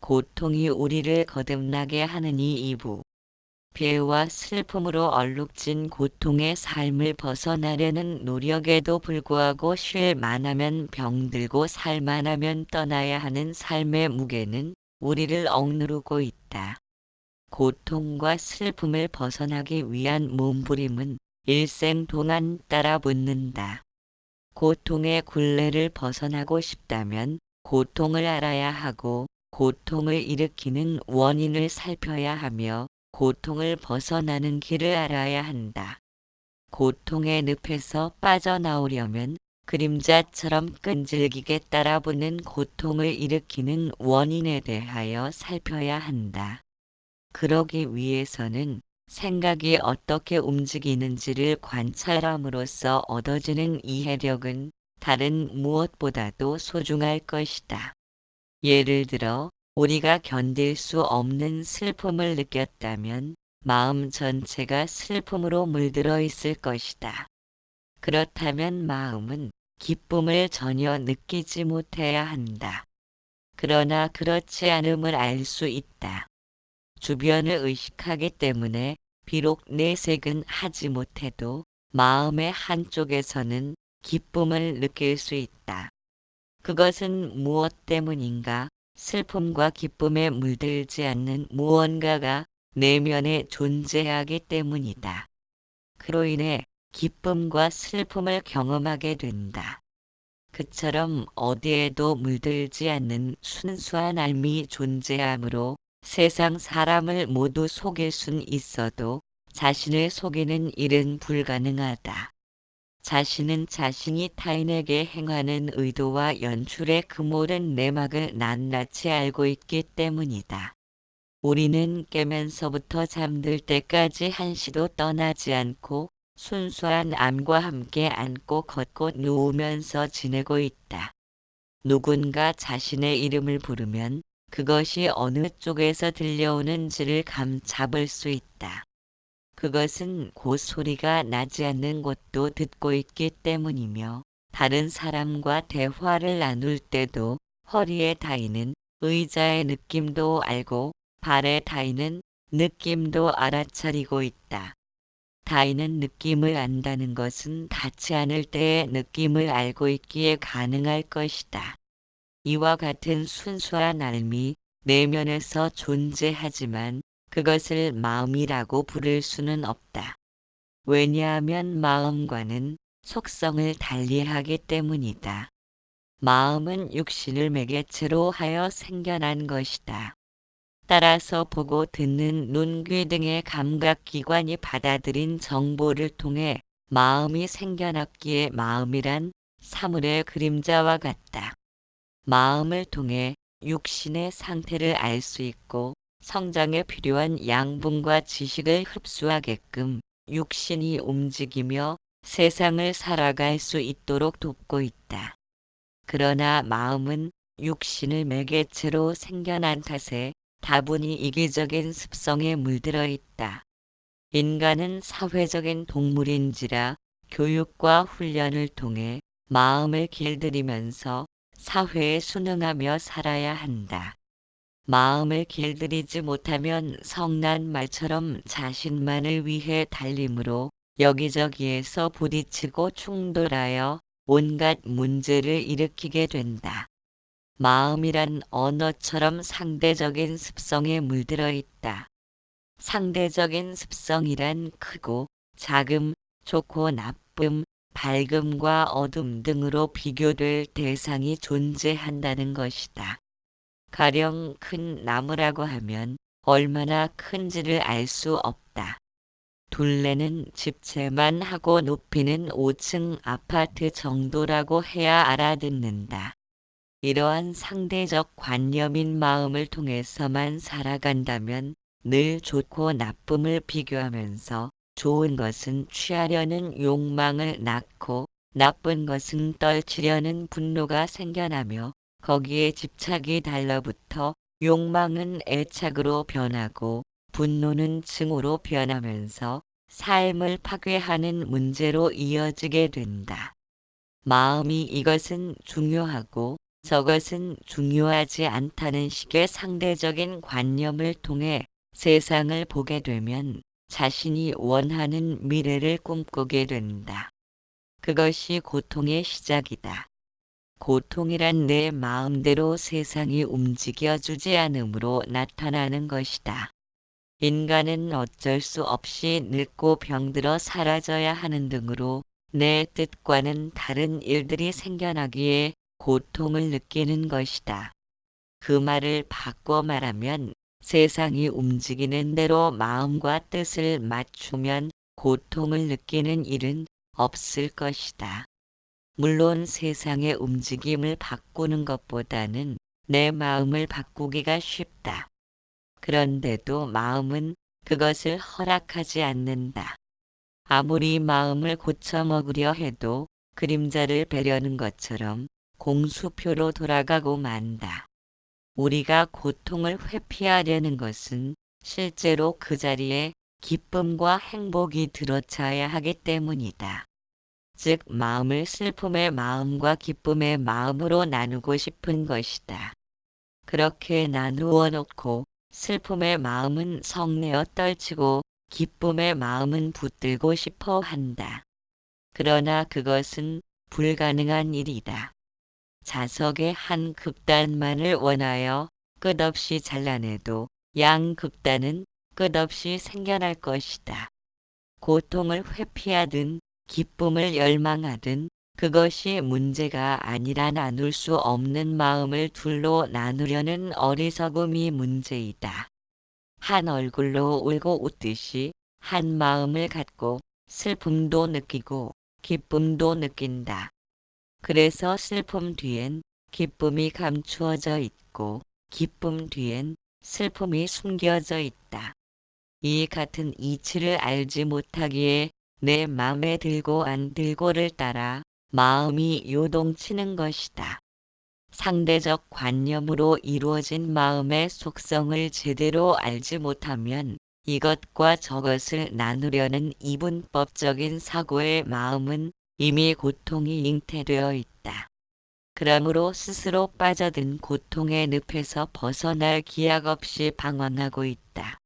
고통이 우리를 거듭나게 하느니 2부. 피해와 슬픔으로 얼룩진 고통의 삶을 벗어나려는 노력에도 불구하고 쉴 만하면 병들고 살 만하면 떠나야 하는 삶의 무게는 우리를 억누르고 있다. 고통과 슬픔을 벗어나기 위한 몸부림은 일생 동안 따라붙는다. 고통의 굴레를 벗어나고 싶다면 고통을 알아야 하고 고통을 일으키는 원인을 살펴야 하며 고통을 벗어나는 길을 알아야 한다. 고통의 늪에서 빠져나오려면 그림자처럼 끈질기게 따라붙는 고통을 일으키는 원인에 대하여 살펴야 한다. 그러기 위해서는 생각이 어떻게 움직이는지를 관찰함으로써 얻어지는 이해력은 다른 무엇보다도 소중할 것이다. 예를 들어 우리가 견딜 수 없는 슬픔을 느꼈다면 마음 전체가 슬픔으로 물들어 있을 것이다. 그렇다면 마음은 기쁨을 전혀 느끼지 못해야 한다. 그러나 그렇지 않음을 알 수 있다. 주변을 의식하기 때문에 비록 내색은 하지 못해도 마음의 한쪽에서는 기쁨을 느낄 수 있다. 그것은 무엇 때문인가? 슬픔과 기쁨에 물들지 않는 무언가가 내면에 존재하기 때문이다. 그로 인해 기쁨과 슬픔을 경험하게 된다. 그처럼 어디에도 물들지 않는 순수한 삶이 존재하므로 세상 사람을 모두 속일 순 있어도 자신을 속이는 일은 불가능하다. 자신은 자신이 타인에게 행하는 의도와 연출의 그 모든 내막을 낱낱이 알고 있기 때문이다. 우리는 깨면서부터 잠들 때까지 한시도 떠나지 않고 순수한 암과 함께 앉고 걷고 누우면서 지내고 있다. 누군가 자신의 이름을 부르면 그것이 어느 쪽에서 들려오는지를 감 잡을 수 있다. 그것은 곧 소리가 나지 않는 곳도 듣고 있기 때문이며 다른 사람과 대화를 나눌 때도 허리에 닿이는 의자의 느낌도 알고 발에 닿이는 느낌도 알아차리고 있다. 닿이는 느낌을 안다는 것은 닿지 않을 때의 느낌을 알고 있기에 가능할 것이다. 이와 같은 순수한 삶이 내면에서 존재하지만 그것을 마음이라고 부를 수는 없다. 왜냐하면 마음과는 속성을 달리하기 때문이다. 마음은 육신을 매개체로 하여 생겨난 것이다. 따라서 보고 듣는 눈, 귀 등의 감각기관이 받아들인 정보를 통해 마음이 생겨났기에 마음이란 사물의 그림자와 같다. 마음을 통해 육신의 상태를 알 수 있고 성장에 필요한 양분과 지식을 흡수하게끔 육신이 움직이며 세상을 살아갈 수 있도록 돕고 있다. 그러나 마음은 육신을 매개체로 생겨난 탓에 다분히 이기적인 습성에 물들어 있다. 인간은 사회적인 동물인지라 교육과 훈련을 통해 마음을 길들이면서 사회에 순응하며 살아야 한다. 마음을 길들이지 못하면 성난 말처럼 자신만을 위해 달림으로 여기저기에서 부딪히고 충돌하여 온갖 문제를 일으키게 된다. 마음이란 언어처럼 상대적인 습성에 물들어 있다. 상대적인 습성이란 크고 작음, 좋고 나쁨, 밝음과 어둠 등으로 비교될 대상이 존재한다는 것이다. 가령 큰 나무라고 하면 얼마나 큰지를 알 수 없다. 둘레는 집채만 하고 높이는 5층 아파트 정도라고 해야 알아듣는다. 이러한 상대적 관념인 마음을 통해서만 살아간다면 늘 좋고 나쁨을 비교하면서 좋은 것은 취하려는 욕망을 낳고 나쁜 것은 떨치려는 분노가 생겨나며 거기에 집착이 달라붙어 욕망은 애착으로 변하고 분노는 증오로 변하면서 삶을 파괴하는 문제로 이어지게 된다. 마음이 이것은 중요하고 저것은 중요하지 않다는 식의 상대적인 관념을 통해 세상을 보게 되면 자신이 원하는 미래를 꿈꾸게 된다. 그것이 고통의 시작이다. 고통이란 내 마음대로 세상이 움직여주지 않으므로 나타나는 것이다. 인간은 어쩔 수 없이 늙고 병들어 사라져야 하는 등으로 내 뜻과는 다른 일들이 생겨나기에 고통을 느끼는 것이다. 그 말을 바꿔 말하면 세상이 움직이는 대로 마음과 뜻을 맞추면 고통을 느끼는 일은 없을 것이다. 물론 세상의 움직임을 바꾸는 것보다는 내 마음을 바꾸기가 쉽다. 그런데도 마음은 그것을 허락하지 않는다. 아무리 마음을 고쳐먹으려 해도 그림자를 베려는 것처럼 공수표로 돌아가고 만다. 우리가 고통을 회피하려는 것은 실제로 그 자리에 기쁨과 행복이 들어차야 하기 때문이다. 즉 마음을 슬픔의 마음과 기쁨의 마음으로 나누고 싶은 것이다. 그렇게 나누어 놓고 슬픔의 마음은 성내어 떨치고 기쁨의 마음은 붙들고 싶어 한다. 그러나 그것은 불가능한 일이다. 자석의 한 극단만을 원하여 끝없이 잘라내도 양 극단은 끝없이 생겨날 것이다. 고통을 회피하든 기쁨을 열망하든 그것이 문제가 아니라 나눌 수 없는 마음을 둘로 나누려는 어리석음이 문제이다. 한 얼굴로 울고 웃듯이 한 마음을 갖고 슬픔도 느끼고 기쁨도 느낀다. 그래서 슬픔 뒤엔 기쁨이 감추어져 있고 기쁨 뒤엔 슬픔이 숨겨져 있다. 이 같은 이치를 알지 못하기에 내 맘에 들고 안 들고를 따라 마음이 요동치는 것이다. 상대적 관념으로 이루어진 마음의 속성을 제대로 알지 못하면 이것과 저것을 나누려는 이분법적인 사고의 마음은 이미 고통이 잉태되어 있다. 그러므로 스스로 빠져든 고통의 늪에서 벗어날 기약 없이 방황하고 있다.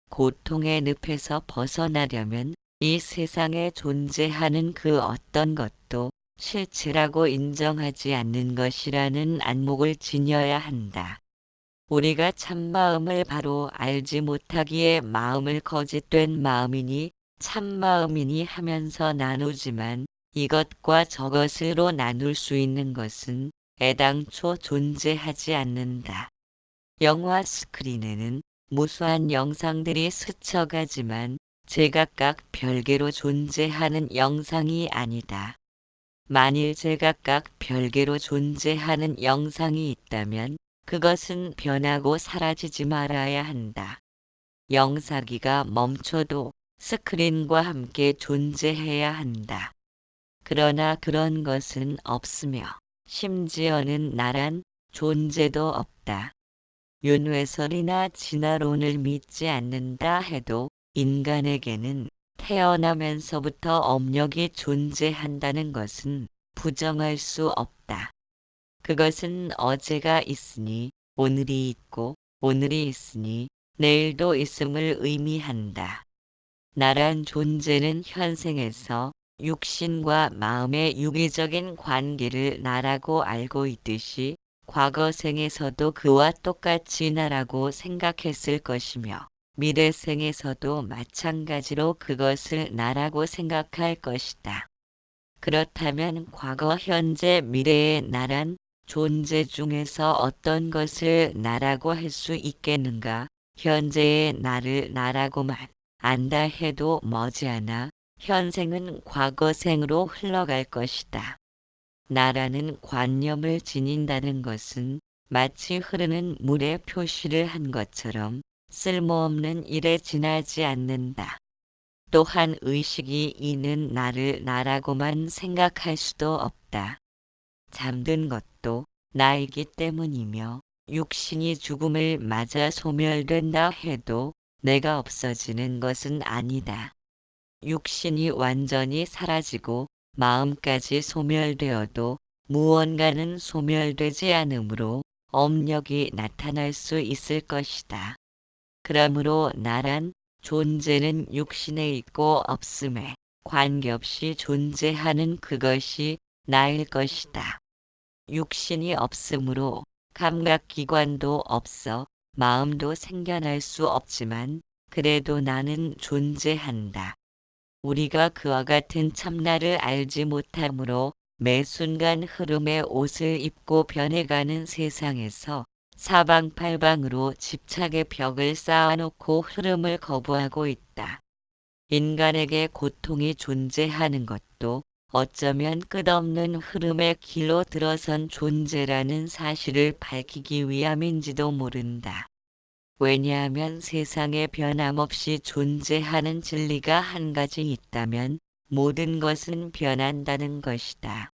고통의 늪에서 벗어나려면 이 세상에 존재하는 그 어떤 것도 실체라고 인정하지 않는 것이라는 안목을 지녀야 한다. 우리가 참마음을 바로 알지 못하기에 마음을 거짓된 마음이니 참마음이니 하면서 나누지만 이것과 저것으로 나눌 수 있는 것은 애당초 존재하지 않는다. 영화 스크린에는 무수한 영상들이 스쳐가지만 제각각 별개로 존재하는 영상이 아니다. 만일 제각각 별개로 존재하는 영상이 있다면 그것은 변하고 사라지지 말아야 한다. 영상기가 멈춰도 스크린과 함께 존재해야 한다. 그러나 그런 것은 없으며 심지어는 나란 존재도 없다. 윤회설이나 진화론을 믿지 않는다 해도 인간에게는 태어나면서부터 업력이 존재한다는 것은 부정할 수 없다. 그것은 어제가 있으니 오늘이 있고 오늘이 있으니 내일도 있음을 의미한다. 나란 존재는 현생에서 육신과 마음의 유기적인 관계를 나라고 알고 있듯이 과거생에서도 그와 똑같이 나라고 생각했을 것이며 미래생에서도 마찬가지로 그것을 나라고 생각할 것이다. 그렇다면 과거, 현재, 미래의 나란 존재 중에서 어떤 것을 나라고 할 수 있겠는가? 현재의 나를 나라고만 안다 해도 머지않아 현생은 과거생으로 흘러갈 것이다. 나라는 관념을 지닌다는 것은 마치 흐르는 물에 표시를 한 것처럼 쓸모없는 일에 지나지 않는다. 또한 의식이 이는 나를 나라고만 생각할 수도 없다. 잠든 것도 나이기 때문이며 육신이 죽음을 맞아 소멸된다 해도 내가 없어지는 것은 아니다. 육신이 완전히 사라지고 마음까지 소멸되어도 무언가는 소멸되지 않으므로 업력이 나타날 수 있을 것이다. 그러므로 나란 존재는 육신에 있고 없음에 관계없이 존재하는 그것이 나일 것이다. 육신이 없으므로 감각기관도 없어 마음도 생겨날 수 없지만 그래도 나는 존재한다. 우리가 그와 같은 참나를 알지 못하므로 매 순간 흐름의 옷을 입고 변해가는 세상에서 사방팔방으로 집착의 벽을 쌓아놓고 흐름을 거부하고 있다. 인간에게 고통이 존재하는 것도 어쩌면 끝없는 흐름의 길로 들어선 존재라는 사실을 밝히기 위함인지도 모른다. 왜냐하면 세상에 변함없이 존재하는 진리가 한 가지 있다면 모든 것은 변한다는 것이다.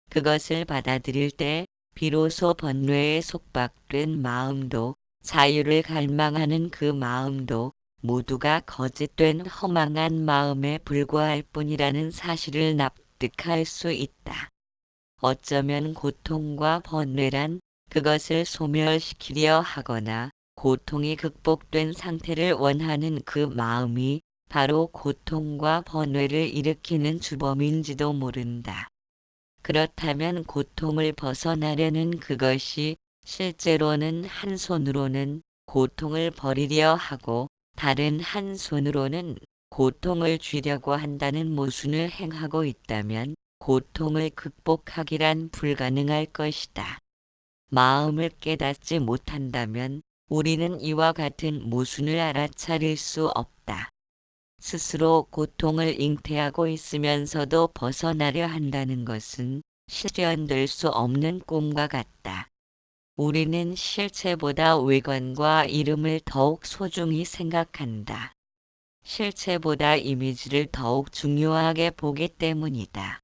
그것을 받아들일 때 비로소 번뇌에 속박된 마음도 자유를 갈망하는 그 마음도 모두가 거짓된 허망한 마음에 불과할 뿐이라는 사실을 납득할 수 있다. 어쩌면 고통과 번뇌란 그것을 소멸시키려 하거나 고통이 극복된 상태를 원하는 그 마음이 바로 고통과 번뇌를 일으키는 주범인지도 모른다. 그렇다면 고통을 벗어나려는 그것이 실제로는 한 손으로는 고통을 버리려 하고 다른 한 손으로는 고통을 쥐려고 한다는 모순을 행하고 있다면 고통을 극복하기란 불가능할 것이다. 마음을 깨닫지 못한다면 우리는 이와 같은 모순을 알아차릴 수 없다. 스스로 고통을 잉태하고 있으면서도 벗어나려 한다는 것은 실현될 수 없는 꿈과 같다. 우리는 실체보다 외관과 이름을 더욱 소중히 생각한다. 실체보다 이미지를 더욱 중요하게 보기 때문이다.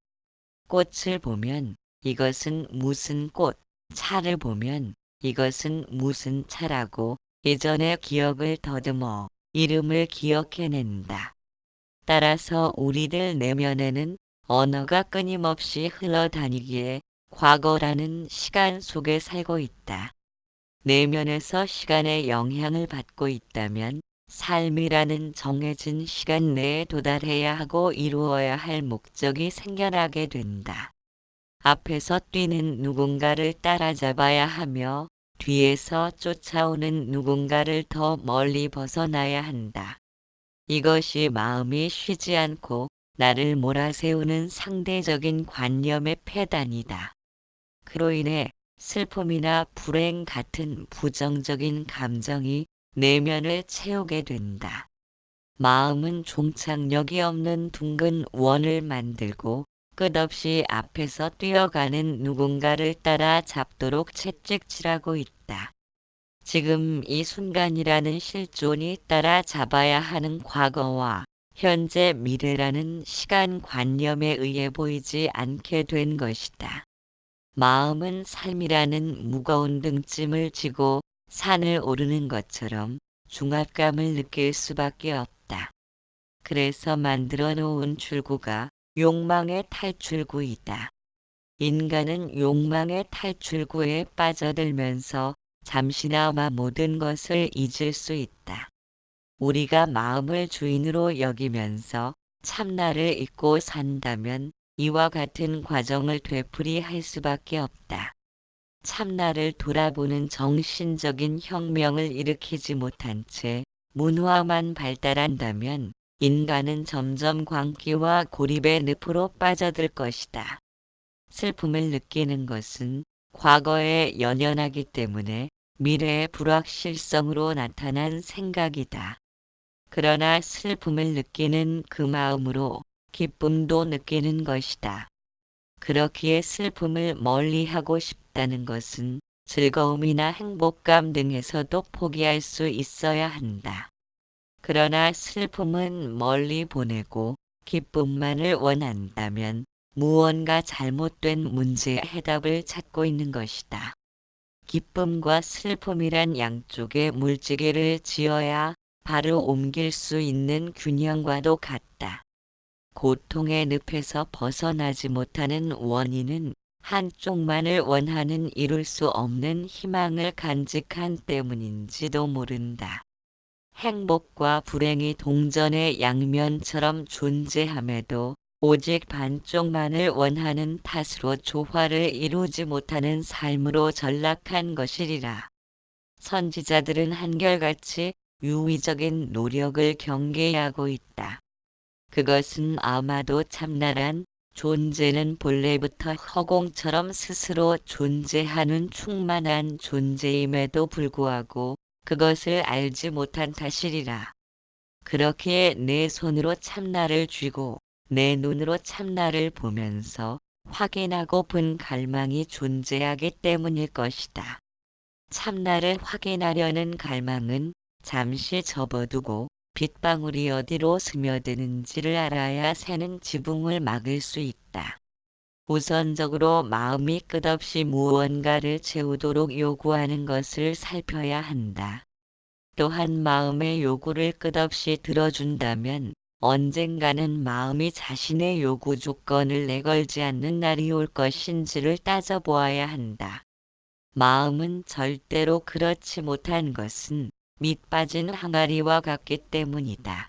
꽃을 보면 이것은 무슨 꽃, 차를 보면 이것은 무슨 차라고 예전의 기억을 더듬어 이름을 기억해낸다. 따라서 우리들 내면에는 언어가 끊임없이 흘러다니기에 과거라는 시간 속에 살고 있다. 내면에서 시간의 영향을 받고 있다면 삶이라는 정해진 시간 내에 도달해야 하고 이루어야 할 목적이 생겨나게 된다. 앞에서 뛰는 누군가를 따라잡아야 하며 뒤에서 쫓아오는 누군가를 더 멀리 벗어나야 한다. 이것이 마음이 쉬지 않고 나를 몰아세우는 상대적인 관념의 폐단이다. 그로 인해 슬픔이나 불행 같은 부정적인 감정이 내면을 채우게 된다. 마음은 종착역이 없는 둥근 원을 만들고 끝없이 앞에서 뛰어가는 누군가를 따라 잡도록 채찍질하고 있다. 지금 이 순간이라는 실존이 따라 잡아야 하는 과거와 현재 미래라는 시간관념에 의해 보이지 않게 된 것이다. 마음은 삶이라는 무거운 등짐을 지고 산을 오르는 것처럼 중압감을 느낄 수밖에 없다. 그래서 만들어 놓은 출구가 욕망의 탈출구이다. 인간은 욕망의 탈출구에 빠져들면서 잠시나마 모든 것을 잊을 수 있다. 우리가 마음을 주인으로 여기면서 참나를 잊고 산다면 이와 같은 과정을 되풀이할 수밖에 없다. 참나를 돌아보는 정신적인 혁명을 일으키지 못한 채 문화만 발달한다면 인간은 점점 광기와 고립의 늪으로 빠져들 것이다. 슬픔을 느끼는 것은 과거에 연연하기 때문에 미래의 불확실성으로 나타난 생각이다. 그러나 슬픔을 느끼는 그 마음으로 기쁨도 느끼는 것이다. 그렇기에 슬픔을 멀리하고 싶다는 것은 즐거움이나 행복감 등에서도 포기할 수 있어야 한다. 그러나 슬픔은 멀리 보내고 기쁨만을 원한다면 무언가 잘못된 문제의 해답을 찾고 있는 것이다. 기쁨과 슬픔이란 양쪽에 물지개를 지어야 발을 옮길 수 있는 균형과도 같다. 고통의 늪에서 벗어나지 못하는 원인은 한쪽만을 원하는 이룰 수 없는 희망을 간직한 때문인지도 모른다. 행복과 불행이 동전의 양면처럼 존재함에도 오직 반쪽만을 원하는 탓으로 조화를 이루지 못하는 삶으로 전락한 것이리라. 선지자들은 한결같이 유의적인 노력을 경계하고 있다. 그것은 아마도 참나란 존재는 본래부터 허공처럼 스스로 존재하는 충만한 존재임에도 불구하고 그것을 알지 못한 탓이리라. 그렇게 내 손으로 참나를 쥐고 내 눈으로 참나를 보면서 확인하고픈 갈망이 존재하기 때문일 것이다. 참나를 확인하려는 갈망은 잠시 접어두고 빗방울이 어디로 스며드는지를 알아야 새는 지붕을 막을 수 있다. 우선적으로 마음이 끝없이 무언가를 채우도록 요구하는 것을 살펴야 한다. 또한 마음의 요구를 끝없이 들어준다면 언젠가는 마음이 자신의 요구 조건을 내걸지 않는 날이 올 것인지를 따져보아야 한다. 마음은 절대로 그렇지 못한 것은 밑 빠진 항아리와 같기 때문이다.